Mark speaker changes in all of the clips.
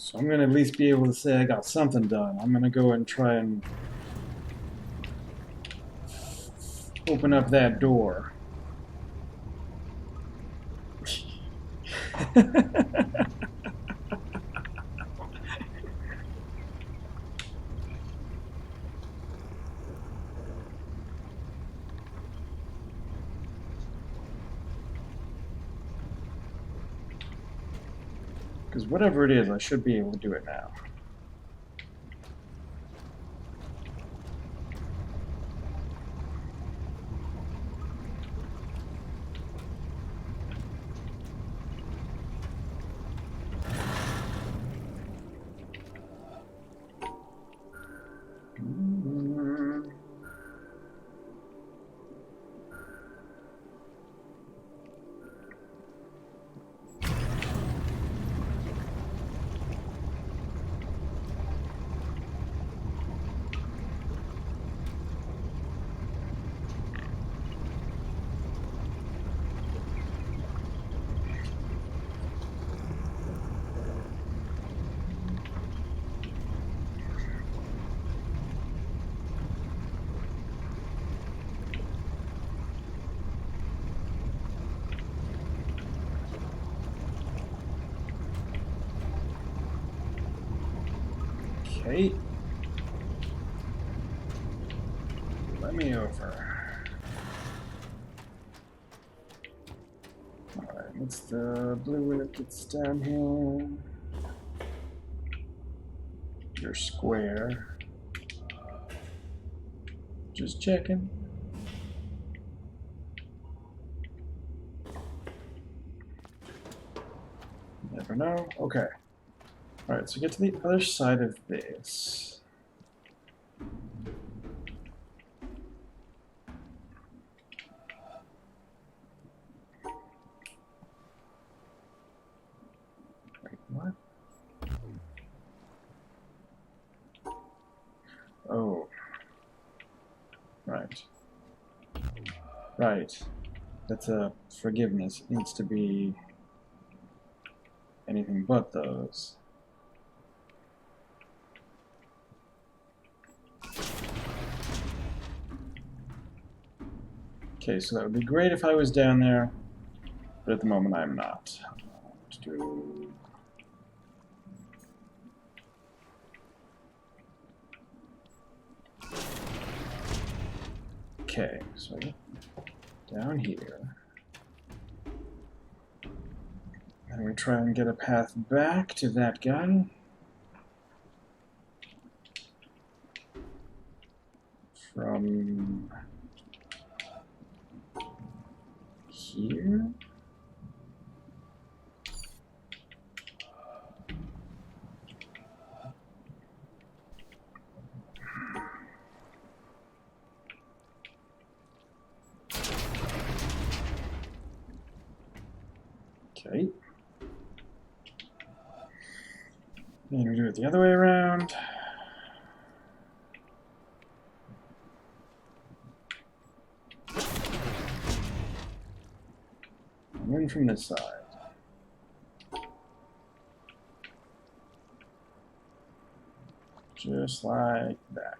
Speaker 1: So I'm going to at least be able to say I got something done. I'm going to go and try and open up that door. Because whatever it is, I should be able to do it now. Okay. Let me over. Alright, what's the blue when it gets down here? You're square. Just checking. Never know. Okay. Alright, so get to the other side of this. Wait, what? Oh. Right. Right. That's a forgiveness. It needs to be anything but those. Okay, so that would be great if I was down there, but at the moment I'm not. Okay, so down here. And we try and get a path back to that guy. From here. Okay. And we do it the other way around. And then from this side. Just like that.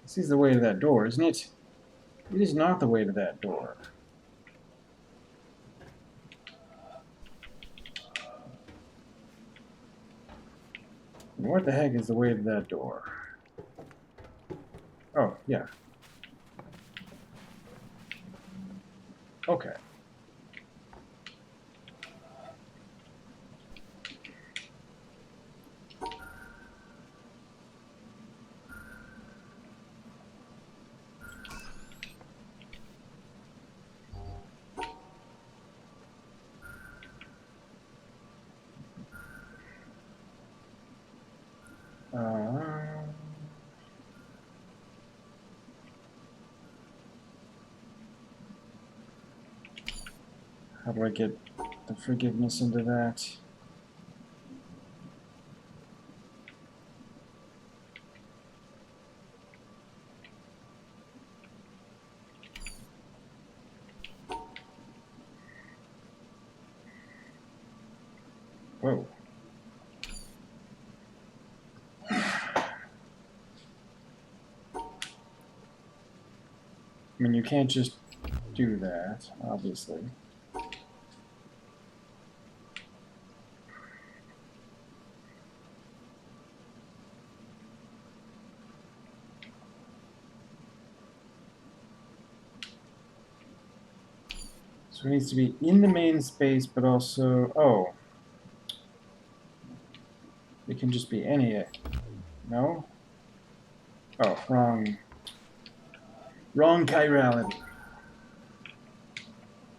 Speaker 1: This is the way to that door, isn't it? It is not the way to that door. What the heck is the way to that door? Oh, yeah. Okay. How do I get the forgiveness into that? I mean, you can't just do that, obviously. So it needs to be in the main space, but also... Oh. It can just be any... No? Oh, wrong. Wrong chirality.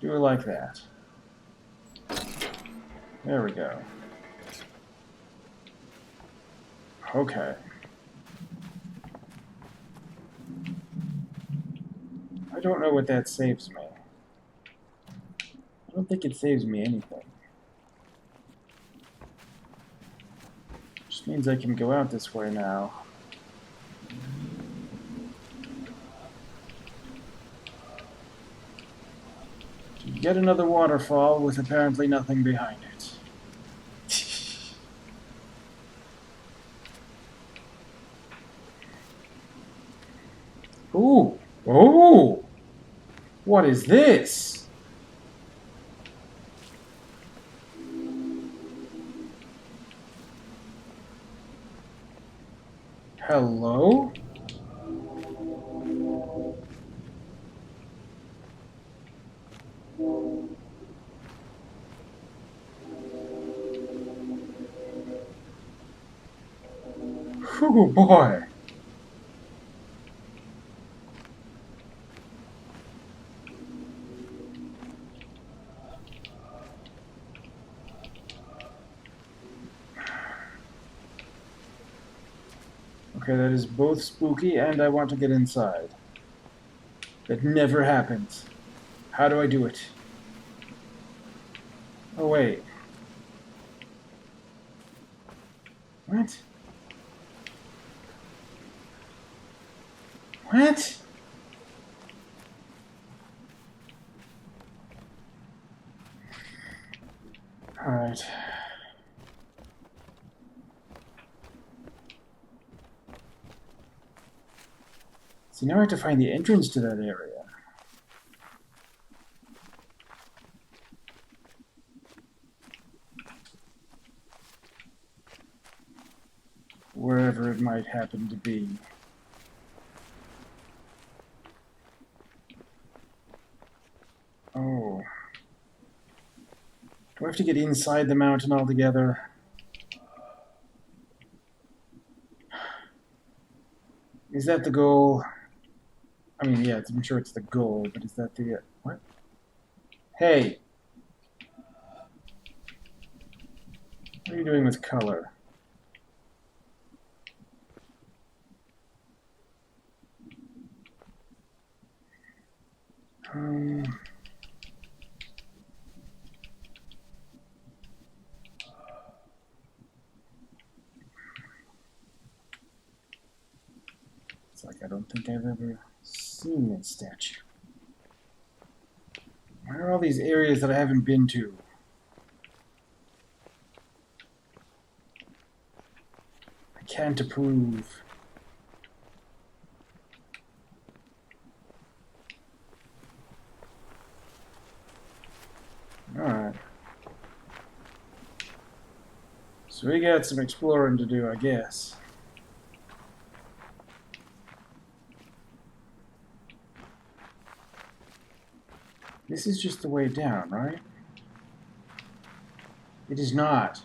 Speaker 1: Do it like that. There we go. Okay. I don't know what that saves me. I don't think it saves me anything. Just means I can go out this way now. Yet another waterfall with apparently nothing behind it. Ooh! Oh! What is this? Hello? Oh boy. Okay, that is both spooky and I want to get inside. That never happens. How do I do it? Oh wait. What? What? Alright. So now I have to find the entrance to that area. Wherever it might happen to be. Oh. Do I have to get inside the mountain altogether? Is that the goal? I mean, yeah, I'm sure it's the goal, but is that the... what? Hey! What are you doing with color? It's like I don't think I've ever seen that statue. Where are all these areas that I haven't been to? I can't approve. Alright. So we got some exploring to do, I guess. This is just the way down, right? It is not.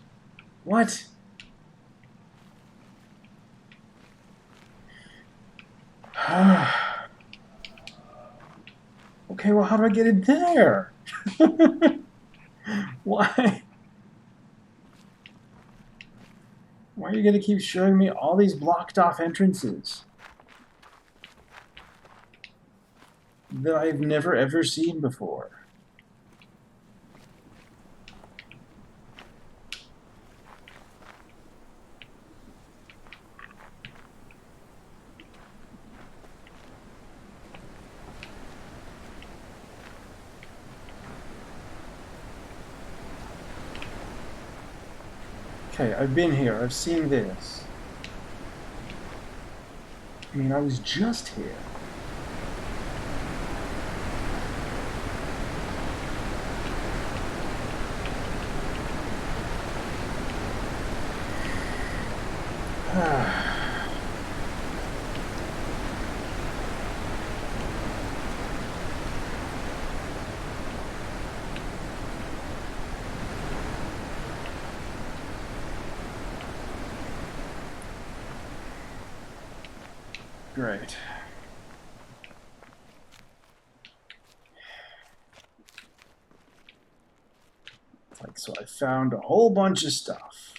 Speaker 1: What? Okay, well, how do I get it there? Why? Why are you going to keep showing me all these blocked off entrances that I've never ever seen before? Okay, I've been here. I've seen this. I mean, I was just here. Great. Like, so I found a whole bunch of stuff.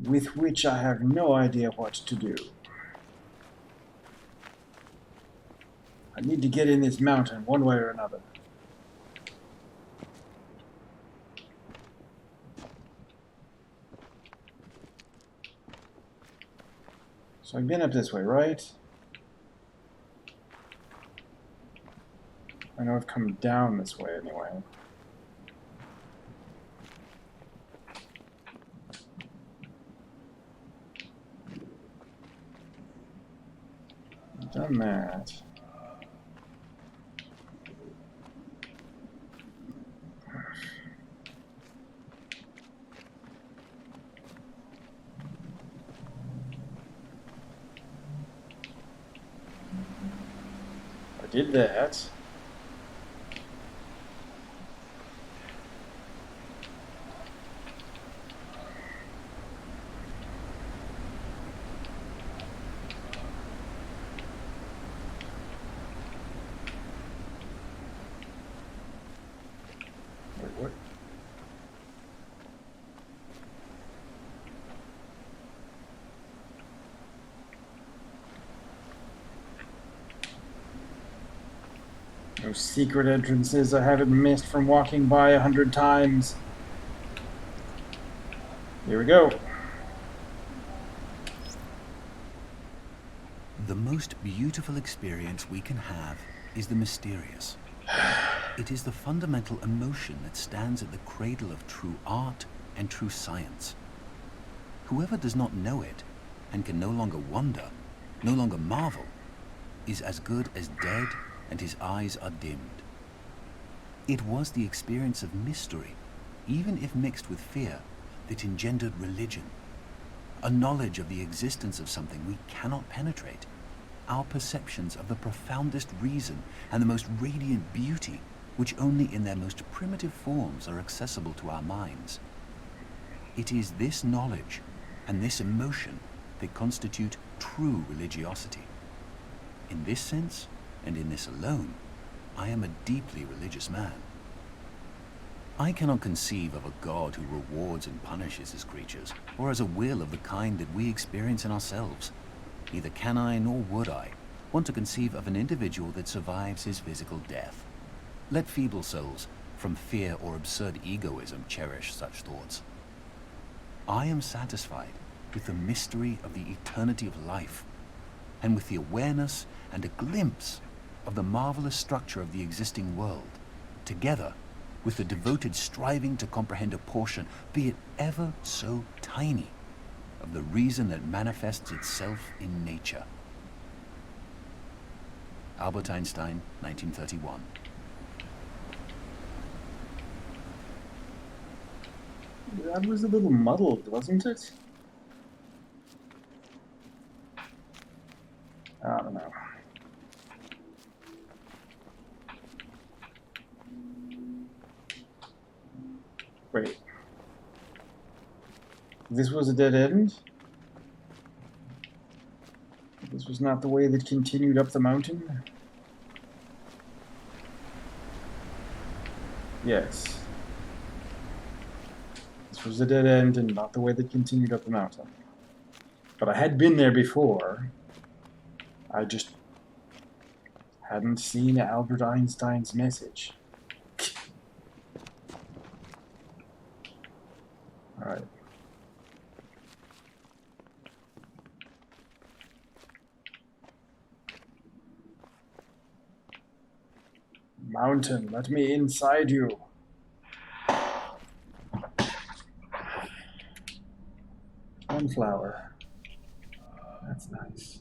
Speaker 1: With which I have no idea what to do. I need to get in this mountain one way or another. So I've been up this way, right? I know I've come down this way anyway. I've done that. I did that. Wait, what? No secret entrances I haven't missed from walking by 100 times. Here we go.
Speaker 2: The most beautiful experience we can have is the mysterious. It is the fundamental emotion that stands at the cradle of true art and true science. Whoever does not know it and can no longer wonder, no longer marvel, is as good as dead and his eyes are dimmed. It was the experience of mystery, even if mixed with fear, that engendered religion. A knowledge of the existence of something we cannot penetrate, our perceptions of the profoundest reason and the most radiant beauty, which only in their most primitive forms are accessible to our minds. It is this knowledge and this emotion that constitute true religiosity. In this sense, and in this alone, I am a deeply religious man. I cannot conceive of a God who rewards and punishes his creatures, or has a will of the kind that we experience in ourselves. Neither can I, nor would I, want to conceive of an individual that survives his physical death. Let feeble souls, from fear or absurd egoism, cherish such thoughts. I am satisfied with the mystery of the eternity of life, and with the awareness and a glimpse of the marvelous structure of the existing world, together with the devoted striving to comprehend a portion, be it ever so tiny, of the reason that manifests itself in nature. Albert Einstein, 1931.
Speaker 1: That was a little muddled, wasn't it? I don't know. Wait. This was a dead end? This was not the way that continued up the mountain? Yes. This was a dead end and not the way that continued up the mountain. But I had been there before. I just hadn't seen Albert Einstein's message. Alright. Mountain, let me inside you. Sunflower. That's nice.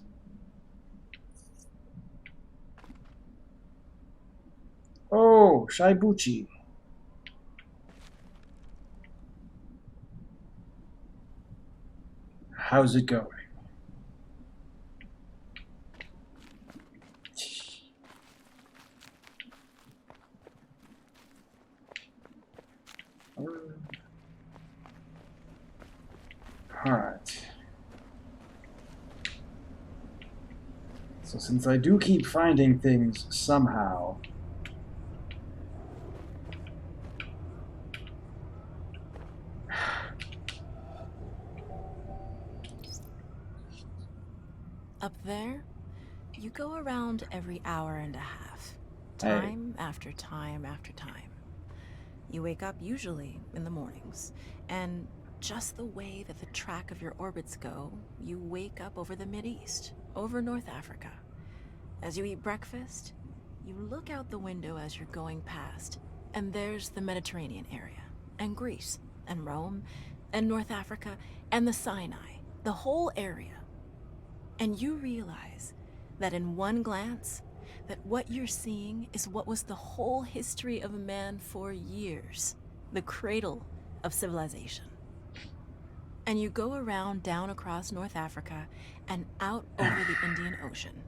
Speaker 1: Oh, Shaibuchi. How's it going? Alright. So since I do keep finding things somehow...
Speaker 3: Up there, you go around every hour and a half.
Speaker 1: Hey.
Speaker 3: Time after time after time. You wake up usually in the mornings, and just the way that the track of your orbits go, you wake up over the Mideast, over North Africa. As you eat breakfast, you look out the window as you're going past, and there's the Mediterranean area, and Greece, and Rome, and North Africa, and the Sinai, the whole area. And you realize that in one glance, that what you're seeing is what was the whole history of man for years, the cradle of civilization. And you go around down across North Africa and out over the Indian Ocean,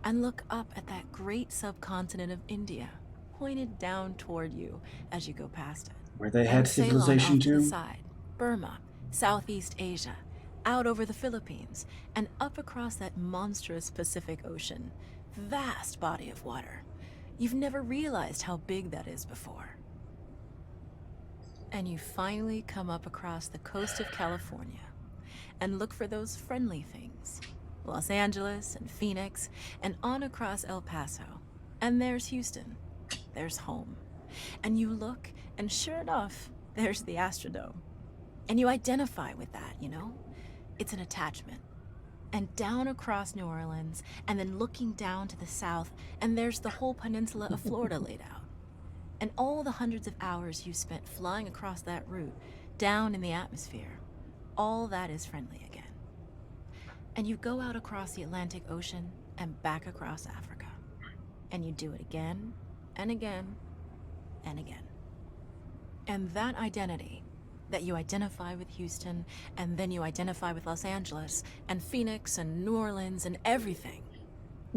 Speaker 3: and look up at that great subcontinent of India, pointed down toward you as you go past it.
Speaker 1: Where they had
Speaker 3: And Ceylon
Speaker 1: civilization
Speaker 3: off to the
Speaker 1: too?
Speaker 3: side, Burma, Southeast Asia, out over the Philippines, and up across that monstrous Pacific Ocean. Vast body of water. You've never realized how big that is before. And you finally come up across the coast of California and look for those friendly things. Los Angeles and Phoenix, and on across El Paso. And there's Houston. There's home. And you look, and sure enough, there's the Astrodome. And you identify with that, you know? It's an attachment. And down across New Orleans, and then looking down to the south, and there's the whole peninsula of Florida laid out. And all the hundreds of hours you spent flying across that route, down in the atmosphere, all that is friendly again. And you go out across the Atlantic Ocean and back across Africa. And you do it again, and again, and again. And that identity, that you identify with Houston, and then you identify with Los Angeles, and Phoenix, and New Orleans, and everything.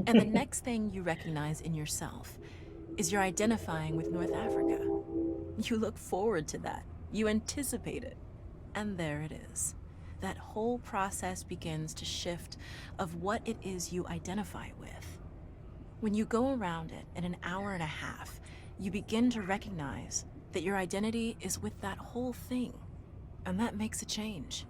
Speaker 3: And the next thing you recognize in yourself is you're identifying with North Africa. You look forward to that. You anticipate it. And there it is. That whole process begins to shift of what it is you identify with. When you go around it in an hour and a half, you begin to recognize that your identity is with that whole thing. And that makes a change.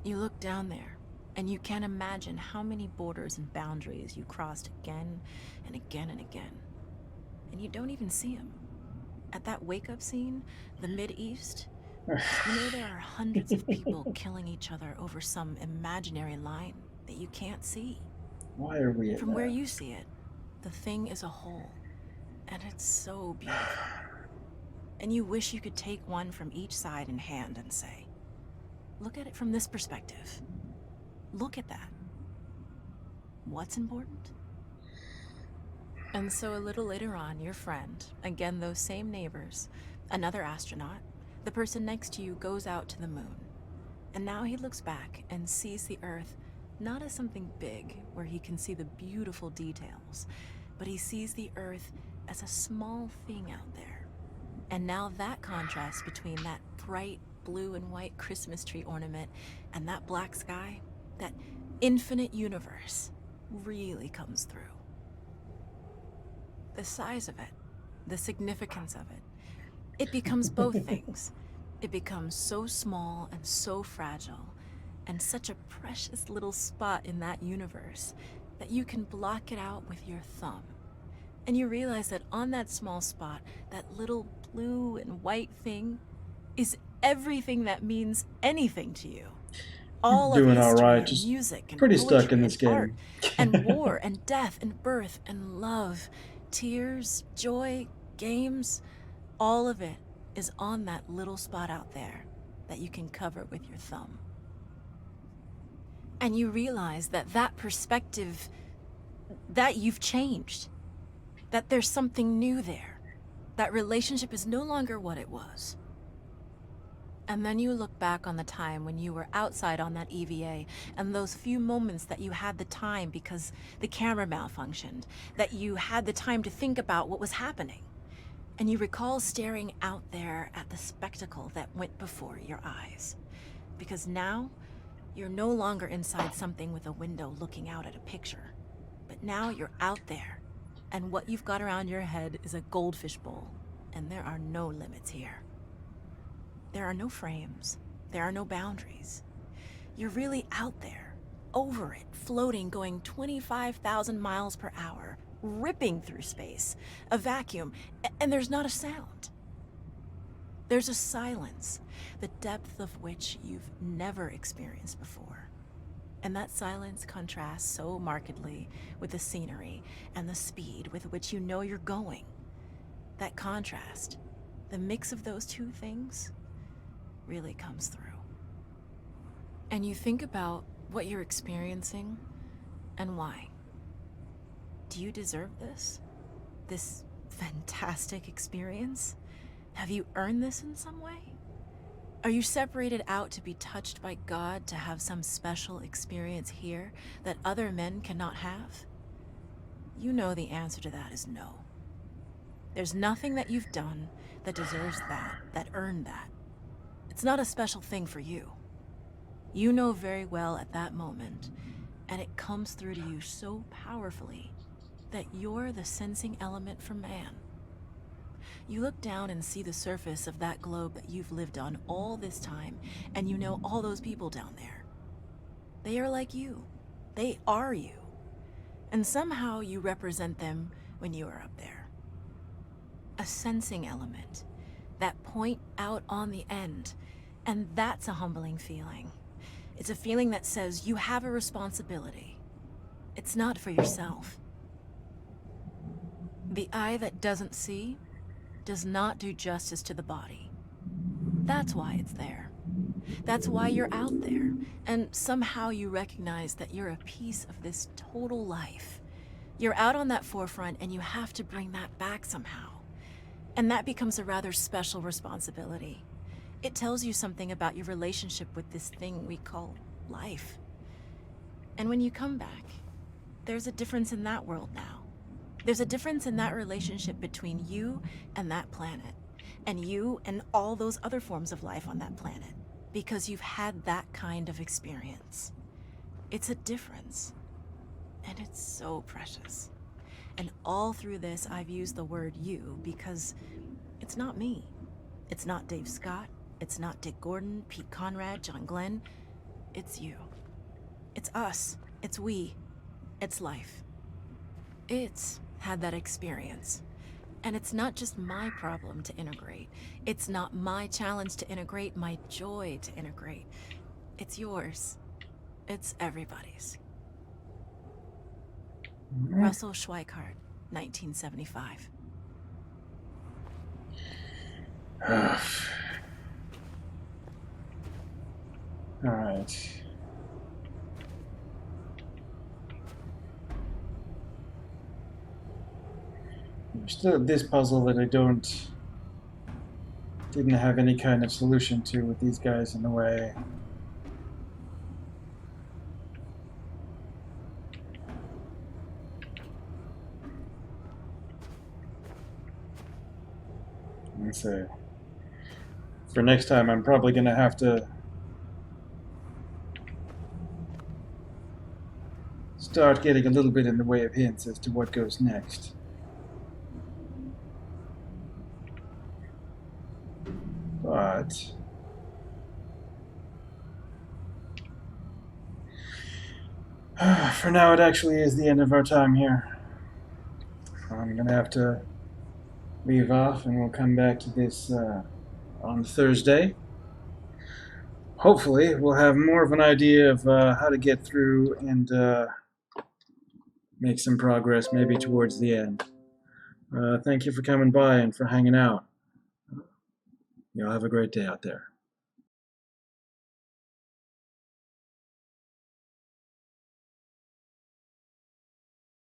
Speaker 3: You look down there, and you can't imagine how many borders and boundaries you crossed again and again and again. And you don't even see them. At that wake-up scene, the Mideast, you know there are hundreds of people killing each other over some imaginary line that you can't see.
Speaker 1: Why are we at
Speaker 3: From
Speaker 1: that?
Speaker 3: where you see it, the thing is a whole, and it's so beautiful. And you wish you could take one from each side in hand and say, look at it from this perspective. Look at that. What's important? And so a little later on, your friend, again those same neighbors, another astronaut, the person next to you goes out to the moon. And now he looks back and sees the Earth not as something big where he can see the beautiful details, but he sees the Earth as a small thing out there. And now that contrast between that bright blue and white Christmas tree ornament and that black sky, that infinite universe, really comes through. The size of it, the significance of it, it becomes both things. It becomes so small and so fragile, and such a precious little spot in that universe that you can block it out with your thumb. And you realize that on that small spot, that little blue and white thing is everything that means anything to you. All of
Speaker 1: Doing all
Speaker 3: history
Speaker 1: right,
Speaker 3: and
Speaker 1: just
Speaker 3: music and
Speaker 1: pretty
Speaker 3: poetry
Speaker 1: stuck in this
Speaker 3: and art
Speaker 1: game.
Speaker 3: and war and death and birth and love, tears, joy, games, all of it is on that little spot out there that you can cover with your thumb. And you realize that that perspective, that you've changed, that there's something new there. That relationship is no longer what it was. And then you look back on the time when you were outside on that EVA and those few moments that you had the time because the camera malfunctioned, that you had the time to think about what was happening. And you recall staring out there at the spectacle that went before your eyes. Because now, You're no longer inside something with a window looking out at a picture. But now you're out there, and what you've got around your head is a goldfish bowl, and there are no limits here. There are no frames. There are no boundaries. You're really out there, over it, floating, going 25,000 miles per hour, ripping through space, a vacuum, and there's not a sound. There's a silence, the depth of which you've never experienced before. And that silence contrasts so markedly with the scenery and the speed with which you know you're going. That contrast, the mix of those two things, really comes through. And you think about what you're experiencing and why. Do you deserve this? This fantastic experience? Have you earned this in some way? Are you separated out to be touched by God to have some special experience here that other men cannot have? You know the answer to that is no. There's nothing that you've done that deserves that earned that. It's not a special thing for you. You know very well at that moment, and it comes through to you so powerfully, that you're the sensing element for man. You look down and see the surface of that globe that you've lived on all this time, and you know all those people down there. They are like you. They are you. And somehow you represent them when you are up there. A sensing element, that point out on the end, and that's a humbling feeling. It's a feeling that says you have a responsibility. It's not for yourself. The eye that doesn't see does not do justice to the body. That's why it's there. That's why you're out there, and somehow you recognize that you're a piece of this total life. You're out on that forefront, and you have to bring that back somehow. And that becomes a rather special responsibility. It tells you something about your relationship with this thing we call life. And when you come back, there's a difference in that world now. There's a difference in that relationship between you and that planet, and you and all those other forms of life on that planet, because you've had that kind of experience. It's a difference, and it's so precious. And all through this, I've used the word you because it's not me. It's not Dave Scott. It's not Dick Gordon, Pete Conrad, John Glenn. It's you. It's us. It's we. It's life. It's had that experience. And it's not just my problem to integrate. It's not my challenge to integrate, my joy to integrate. It's yours. It's everybody's. Russell Schweikart, 1975.
Speaker 1: All right. There's still this puzzle that I didn't have any kind of solution to with these guys in the way. Let's see. For next time, I'm probably going to have to start getting a little bit in the way of hints as to what goes next. But for now, it actually is the end of our time here. I'm going to have to leave off, and we'll come back to this on Thursday. Hopefully, we'll have more of an idea of how to get through and make some progress maybe towards the end. Thank you for coming by and for hanging out. Y'all have a great day out there.